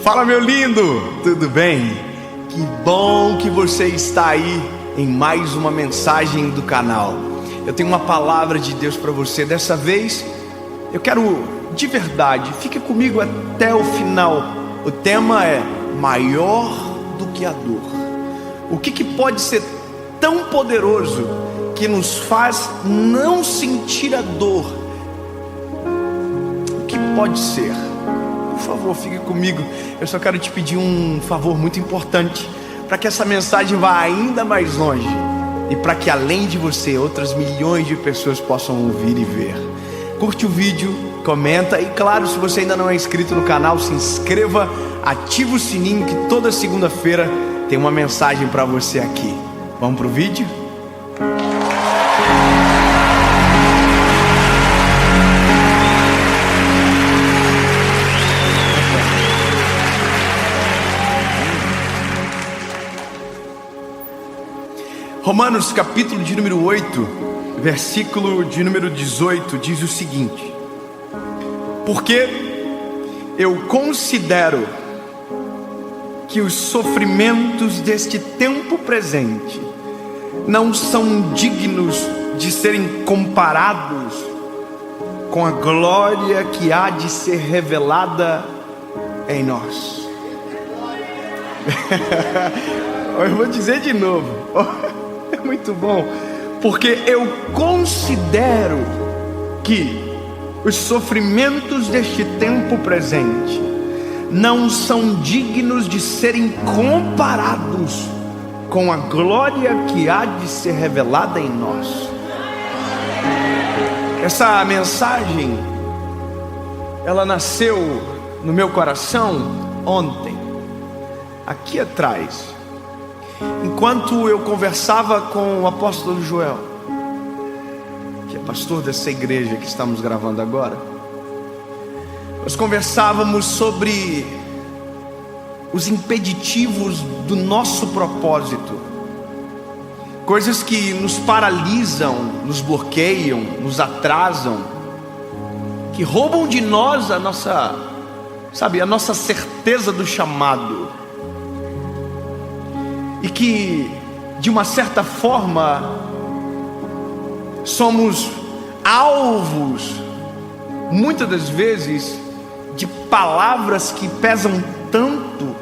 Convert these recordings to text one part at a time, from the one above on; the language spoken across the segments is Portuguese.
Fala, meu lindo, tudo bem? Que bom que você está aí em mais uma mensagem do canal. Eu tenho uma palavra de Deus para você. Dessa vez eu quero de verdade, fique comigo até o final. O tema é maior do que a dor. O que pode ser tão poderoso que nos faz não sentir a dor? O que pode ser? Por favor, fique comigo. Eu só quero te pedir um favor muito importante, para que essa mensagem vá ainda mais longe e para que além de você, outras milhões de pessoas possam ouvir e ver. Curte o vídeo, comenta e claro, se você ainda não é inscrito no canal, se inscreva, ativa o sininho que toda segunda-feira tem uma mensagem para você aqui. Vamos pro vídeo? Romanos capítulo de número 8, versículo de número 18, diz o seguinte: porque eu considero que os sofrimentos deste tempo presente não são dignos de serem comparados com a glória que há de ser revelada em nós. Eu vou dizer de novo. É muito bom, porque eu considero que os sofrimentos deste tempo presente não são dignos de serem comparados com a glória que há de ser revelada em nós. Essa mensagem, ela nasceu no meu coração ontem, aqui atrás, enquanto eu conversava com o apóstolo Joel, que é pastor dessa igreja que estamos gravando agora. Nós conversávamos sobre os impeditivos do nosso propósito, coisas que nos paralisam, nos bloqueiam, nos atrasam, que roubam de nós a nossa certeza do chamado. E que, de uma certa forma, somos alvos, muitas das vezes, de palavras que pesam tanto,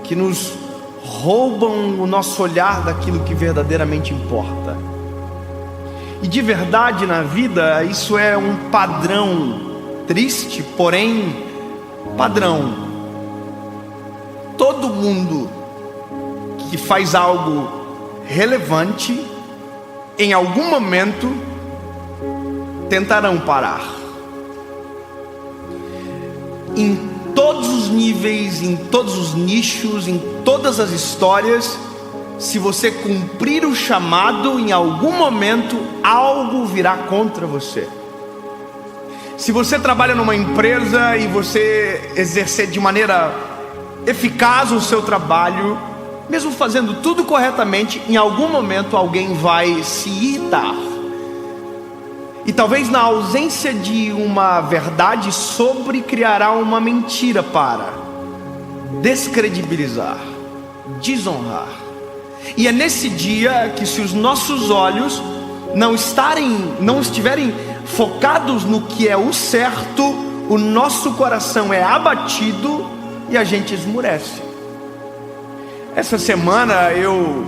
que nos roubam o nosso olhar daquilo que verdadeiramente importa. E de verdade na vida, isso é um padrão triste, porém padrão. Todo mundo que faz algo relevante, em algum momento tentarão parar. Em todos os níveis, em todos os nichos, em todas as histórias, se você cumprir o chamado, em algum momento algo virá contra você. Se você trabalha numa empresa e você exercer de maneira eficaz o seu trabalho, mesmo fazendo tudo corretamente, em algum momento alguém vai se irritar. E talvez na ausência de uma verdade sobre, criará uma mentira para descredibilizar, desonrar. E é nesse dia que, se os nossos olhos não estiverem focados no que é o certo, o nosso coração é abatido e a gente esmurece. Essa semana eu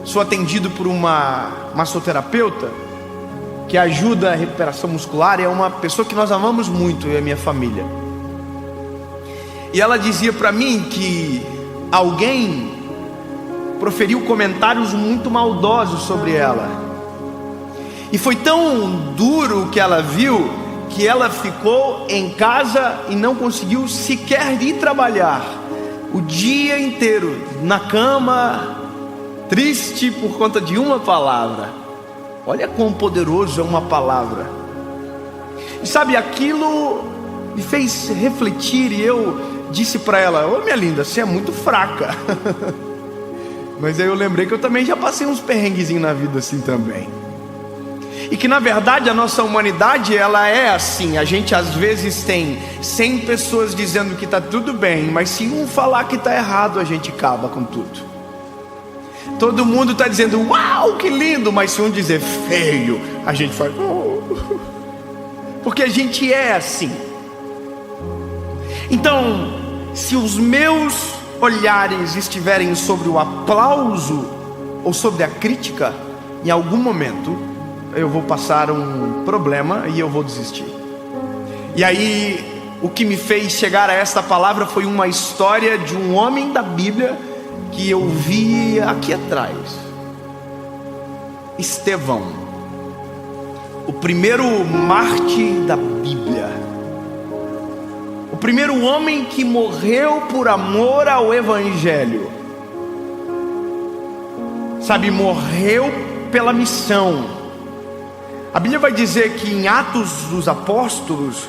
sou atendido por uma massoterapeuta que ajuda a recuperação muscular, e é uma pessoa que nós amamos muito, eu e a minha família. E ela dizia para mim que alguém proferiu comentários muito maldosos sobre ela, e foi tão duro o que ela viu, que ela ficou em casa e não conseguiu sequer ir trabalhar. O dia inteiro na cama, triste por conta de uma palavra. Olha quão poderoso é uma palavra. E sabe, aquilo me fez refletir, e eu disse para ela: ô minha linda, você é muito fraca. Mas aí eu lembrei que eu também já passei uns perrenguezinhos na vida assim também. E que na verdade a nossa humanidade ela é assim. A gente às vezes tem 100 pessoas dizendo que está tudo bem, mas se um falar que está errado, a gente acaba com tudo. Todo mundo está dizendo uau, que lindo, mas se um dizer feio, a gente faz porque a gente é assim. Então, se os meus olhares estiverem sobre o aplauso ou sobre a crítica, em algum momento eu vou passar um problema e eu vou desistir. E aí, o que me fez chegar a esta palavra foi uma história de um homem da Bíblia que eu vi aqui atrás. Estevão, o primeiro mártir da Bíblia, o primeiro homem que morreu por amor ao Evangelho. Sabe, morreu pela missão. A Bíblia vai dizer que em Atos dos Apóstolos,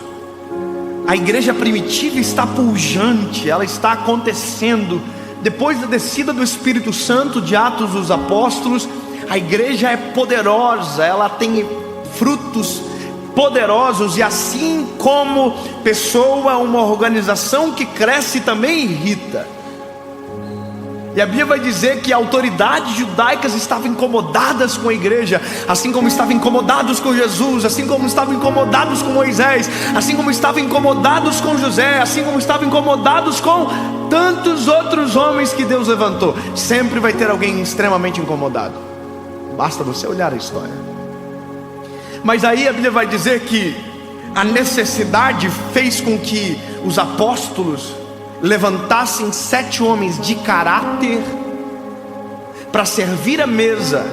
a igreja primitiva está pujante, ela está acontecendo. Depois da descida do Espírito Santo de Atos dos Apóstolos, a igreja é poderosa, ela tem frutos poderosos, e assim como pessoa, uma organização que cresce também irrita. E a Bíblia vai dizer que autoridades judaicas estavam incomodadas com a igreja, assim como estavam incomodados com Jesus, assim como estavam incomodados com Moisés, assim como estavam incomodados com José, assim como estavam incomodados com tantos outros homens que Deus levantou. Sempre vai ter alguém extremamente incomodado, basta você olhar a história. Mas aí a Bíblia vai dizer que a necessidade fez com que os apóstolos levantassem 7 homens de caráter para servir a mesa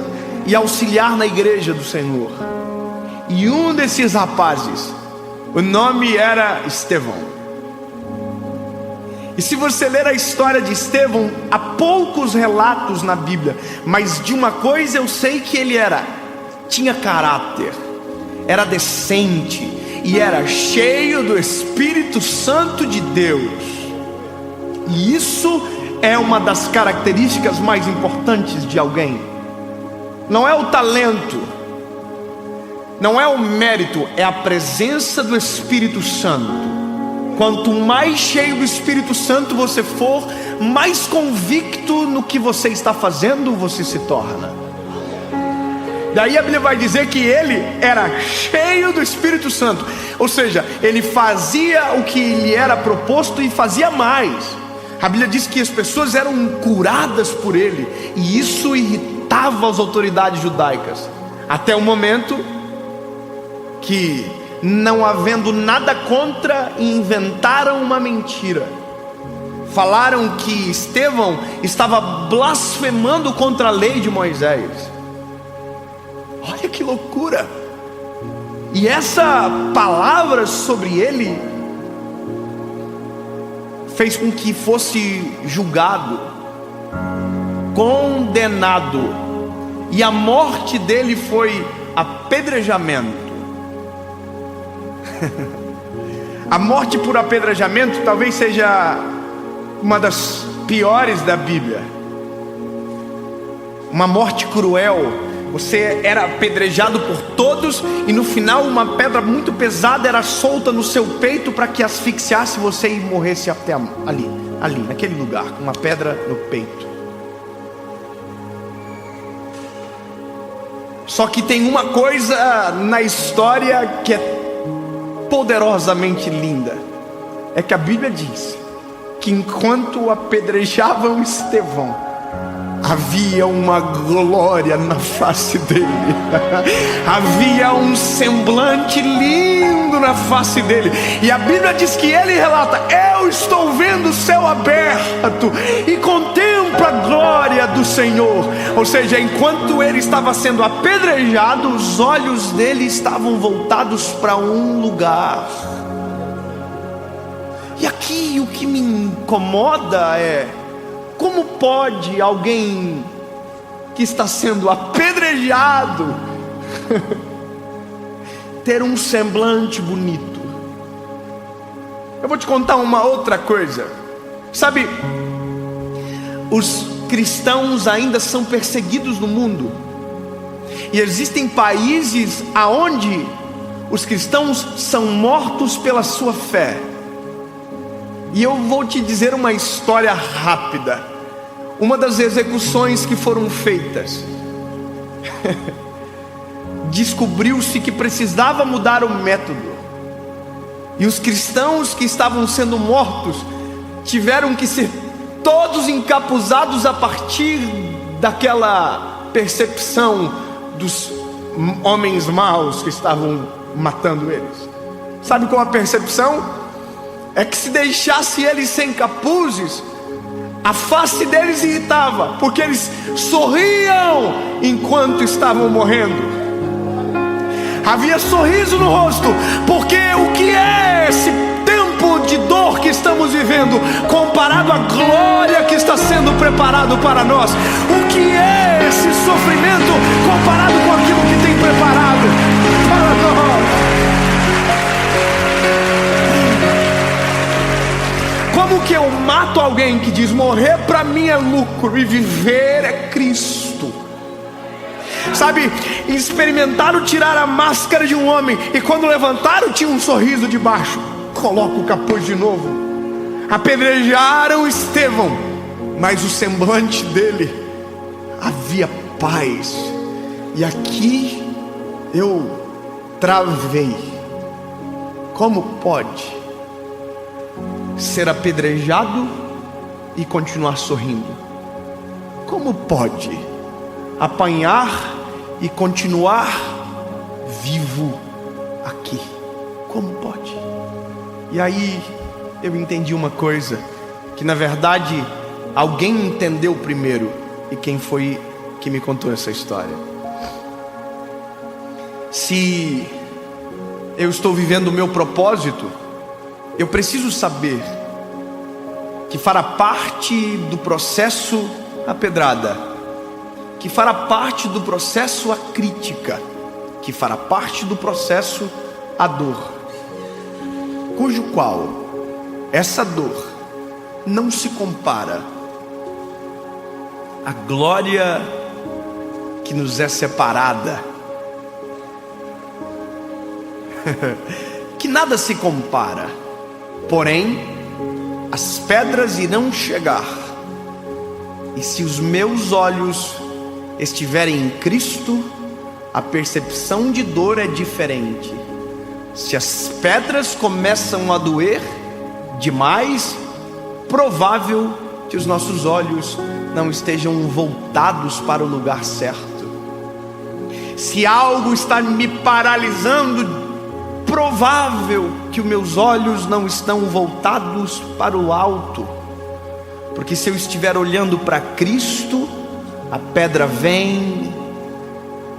e auxiliar na igreja do Senhor. E um desses rapazes, o nome era Estevão. E se você ler a história de Estevão, há poucos relatos na Bíblia, mas de uma coisa eu sei que ele tinha caráter, era decente e era cheio do Espírito Santo de Deus. E isso é uma das características mais importantes de alguém. Não é o talento, não é o mérito, é a presença do Espírito Santo. Quanto mais cheio do Espírito Santo você for, mais convicto no que você está fazendo você se torna. Daí a Bíblia vai dizer que ele era cheio do Espírito Santo, ou seja, ele fazia o que lhe era proposto e fazia mais. A Bíblia diz que as pessoas eram curadas por ele, e isso irritava as autoridades judaicas, até o momento que, não havendo nada contra, inventaram uma mentira. Falaram que Estevão estava blasfemando contra a lei de Moisés. Olha que loucura! E essa palavra sobre ele fez com que fosse julgado, condenado, e a morte dele foi apedrejamento. A morte por apedrejamento talvez seja uma das piores da Bíblia. Uma morte cruel. Você era apedrejado por todos, e no final uma pedra muito pesada era solta no seu peito para que asfixiasse você e morresse até ali, naquele lugar, com uma pedra no peito. Só que tem uma coisa na história que é poderosamente linda, é que a Bíblia diz que enquanto apedrejavam Estevão, havia uma glória na face dele. Havia um semblante lindo na face dele. E a Bíblia diz que ele relata: eu estou vendo o céu aberto e contemplo a glória do Senhor. Ou seja, enquanto ele estava sendo apedrejado, os olhos dele estavam voltados para um lugar. E aqui o que me incomoda é: como pode alguém que está sendo apedrejado ter um semblante bonito? Eu vou te contar uma outra coisa. Sabe, os cristãos ainda são perseguidos no mundo. E existem países aonde os cristãos são mortos pela sua fé. E eu vou te dizer uma história rápida. Uma das execuções que foram feitas, descobriu-se que precisava mudar o método. E os cristãos que estavam sendo mortos tiveram que ser todos encapuzados a partir daquela percepção dos homens maus que estavam matando eles. Sabe qual a percepção? É que se deixasse eles sem capuzes, a face deles irritava, porque eles sorriam enquanto estavam morrendo. Havia sorriso no rosto, porque o que é esse tempo de dor que estamos vivendo comparado à glória que está sendo preparado para nós? O que é esse sofrimento comparado com aquilo que tem preparado para nós? Como que eu mato alguém que diz: morrer para mim é lucro e viver é Cristo? Sabe, experimentaram tirar a máscara de um homem, e quando levantaram tinha um sorriso debaixo. Coloca o capuz de novo. Apedrejaram Estevão, mas o semblante dele havia paz. E aqui eu travei. Como pode ser apedrejado e continuar sorrindo? Como pode apanhar e continuar vivo aqui? Como pode? E aí eu entendi uma coisa, que na verdade alguém entendeu primeiro. E quem foi que me contou essa história? Se eu estou vivendo o meu propósito, eu preciso saber que fará parte do processo a pedrada, que fará parte do processo a crítica, que fará parte do processo a dor, cujo qual essa dor não se compara à glória que nos é separada, que nada se compara. Porém, as pedras irão chegar, e se os meus olhos estiverem em Cristo, a percepção de dor é diferente. Se as pedras começam a doer demais, provável que os nossos olhos não estejam voltados para o lugar certo. Se algo está me paralisando, provável que os meus olhos não estão voltados para o alto. Porque se eu estiver olhando para Cristo, a pedra vem,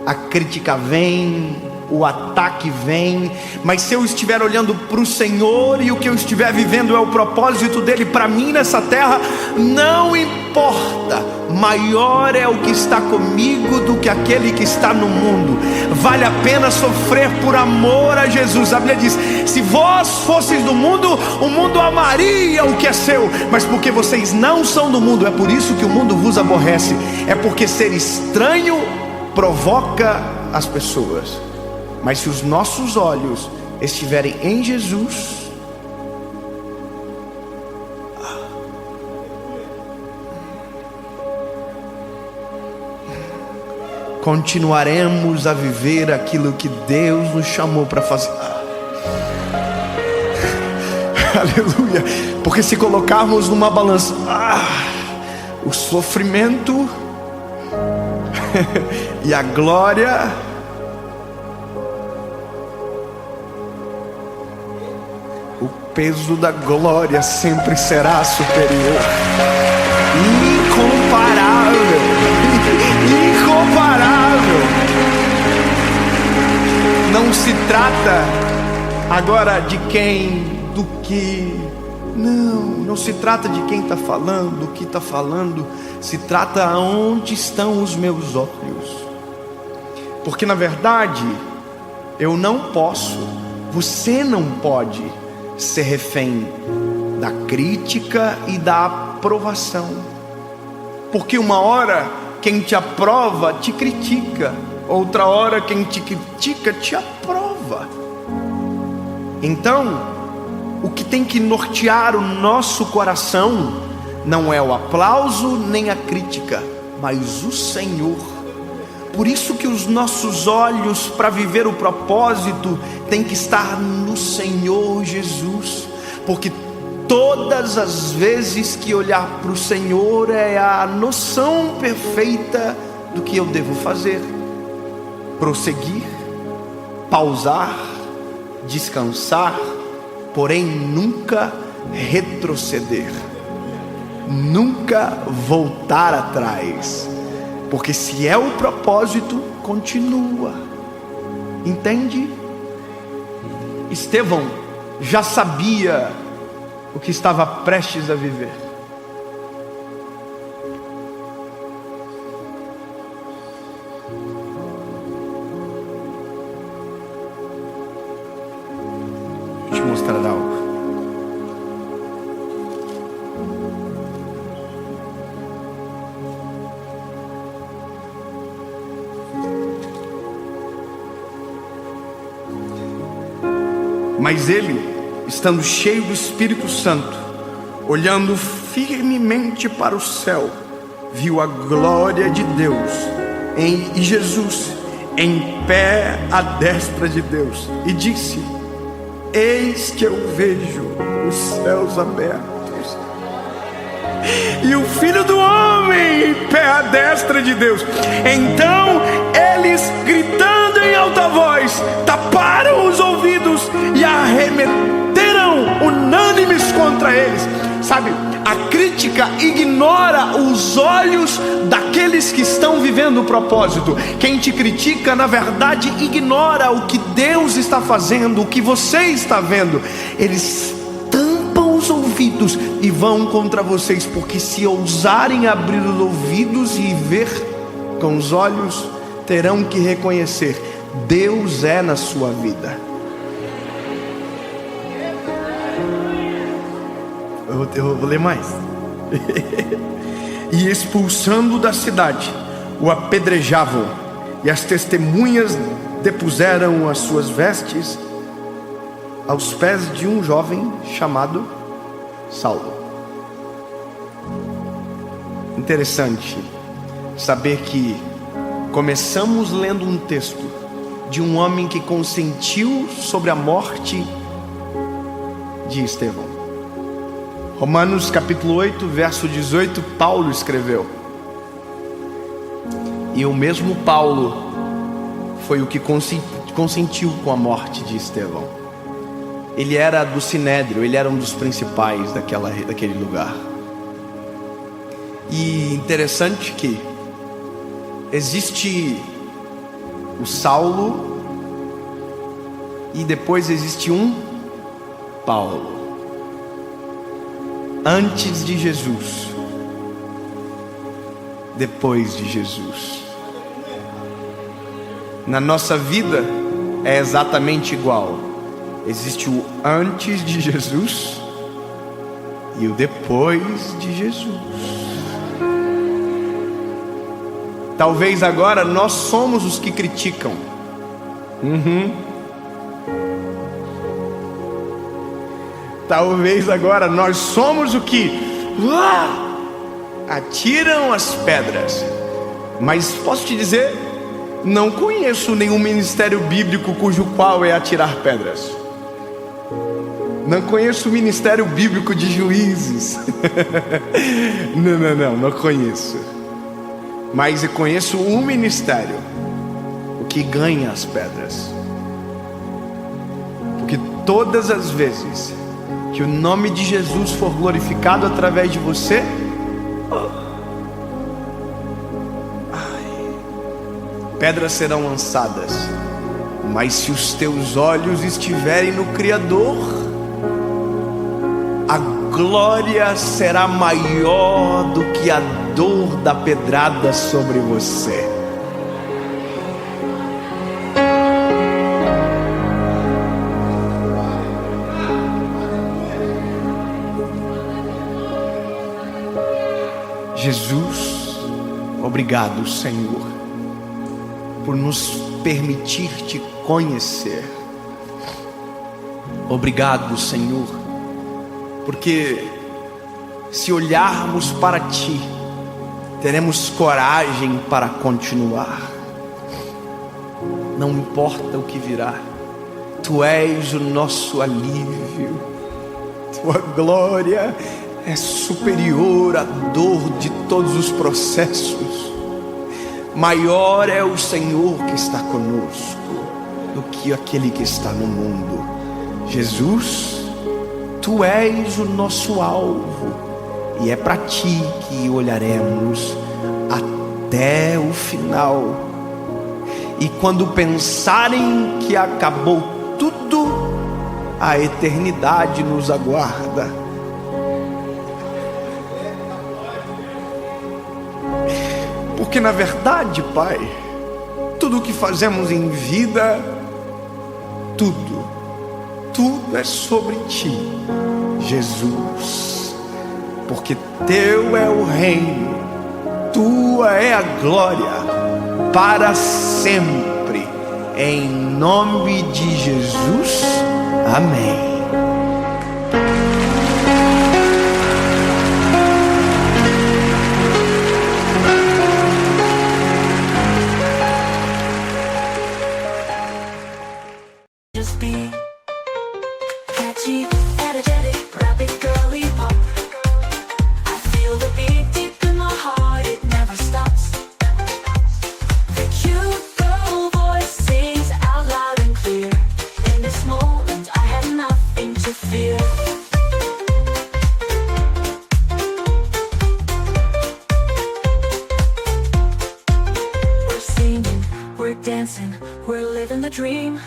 a crítica vem, o ataque vem. Mas se eu estiver olhando para o Senhor, e o que eu estiver vivendo é o propósito dele para mim nessa terra, não importa, maior é o que está comigo do que aquele que está no mundo. Vale a pena sofrer por amor a Jesus. A Bíblia diz: se vós fosseis do mundo, o mundo amaria o que é seu, mas porque vocês não são do mundo, é por isso que o mundo vos aborrece. É porque ser estranho provoca as pessoas. Mas se os nossos olhos estiverem em Jesus, continuaremos a viver aquilo que Deus nos chamou para fazer. Aleluia. Porque se colocarmos numa balança o sofrimento e a glória, o peso da glória sempre será superior. Incomparável. Incomparável. Não se trata agora de quem, do que. Não se trata de quem está falando, do que está falando. Se trata aonde estão os meus olhos. Porque na verdade eu não posso, você não pode ser refém da crítica e da aprovação. Porque uma hora quem te aprova te critica, outra hora quem te critica te aprova. Então, o que tem que nortear o nosso coração não é o aplauso nem a crítica, mas o Senhor. Por isso que os nossos olhos para viver o propósito tem que estar no Senhor Jesus, porque todas as vezes que olhar para o Senhor é a noção perfeita do que eu devo fazer: prosseguir, pausar, descansar, porém nunca retroceder, nunca voltar atrás, porque se é o propósito, continua. Entende? Estevão já sabia o que estava prestes a viver. Vou te mostrar algo. Mas ele, estando cheio do Espírito Santo, olhando firmemente para o céu, viu a glória de Deus e Jesus em pé à destra de Deus, e disse: eis que eu vejo os céus abertos e o Filho do Homem em pé à destra de Deus. Então eles, gritando em alta voz, taparam os ouvidos e arremeteram unânimes contra eles. Sabe, a crítica ignora os olhos daqueles que estão vivendo o propósito. Quem te critica, na verdade, ignora o que Deus está fazendo, o que você está vendo. Eles tampam os ouvidos e vão contra vocês, porque se ousarem abrir os ouvidos e ver com os olhos, terão que reconhecer: Deus é na sua vida. Eu vou ler mais. E expulsando da cidade, o apedrejavam, e as testemunhas depuseram as suas vestes aos pés de um jovem chamado Saulo. Interessante saber que começamos lendo um texto de um homem que consentiu sobre a morte de Estevão. Romanos capítulo 8, verso 18, Paulo escreveu. E o mesmo Paulo foi o que consentiu com a morte de Estevão. Ele era do Sinédrio, ele era um dos principais daquele lugar. E interessante que existe o Saulo e depois existe um Paulo. Antes de Jesus, depois de Jesus. Na nossa vida é exatamente igual. Existe o antes de Jesus e o depois de Jesus. Talvez agora nós somos os que criticam. Talvez agora nós somos o que atiram as pedras. Mas posso te dizer, não conheço nenhum ministério bíblico cujo qual é atirar pedras. Não conheço o ministério bíblico de juízes. Não conheço. Mas eu conheço um ministério, o que ganha as pedras. Porque todas as vezes que o nome de Jesus for glorificado através de você, pedras serão lançadas. Mas se os teus olhos estiverem no Criador, a glória será maior do que a dor da pedrada sobre você. Jesus, obrigado, Senhor. por nos permitir te conhecer. Obrigado, Senhor, porque se olharmos para Ti, teremos coragem para continuar. Não importa o que virá, Tu és o nosso alívio. Tua glória é superior à dor de todos os processos. Maior é o Senhor que está conosco do que aquele que está no mundo. Jesus, Tu és o nosso alvo, e é para Ti que olharemos até o final. E quando pensarem que acabou tudo, a eternidade nos aguarda. Porque na verdade, Pai, tudo o que fazemos em vida, tudo é sobre Ti, Jesus. Porque Teu é o reino, Tua é a glória, para sempre. Em nome de Jesus, amém. Just be catchy, energetic, rapid, girly pop. I feel the beat deep in my heart, it never stops. The cute girl voice sings out loud and clear. In this moment I have nothing to fear. We're singing, we're dancing, we're living the dream.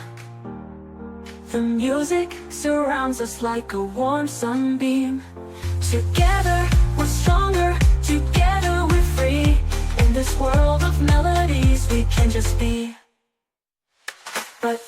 The music surrounds us like a warm sunbeam. Together we're stronger, together we're free. In this world of melodies we can just be. But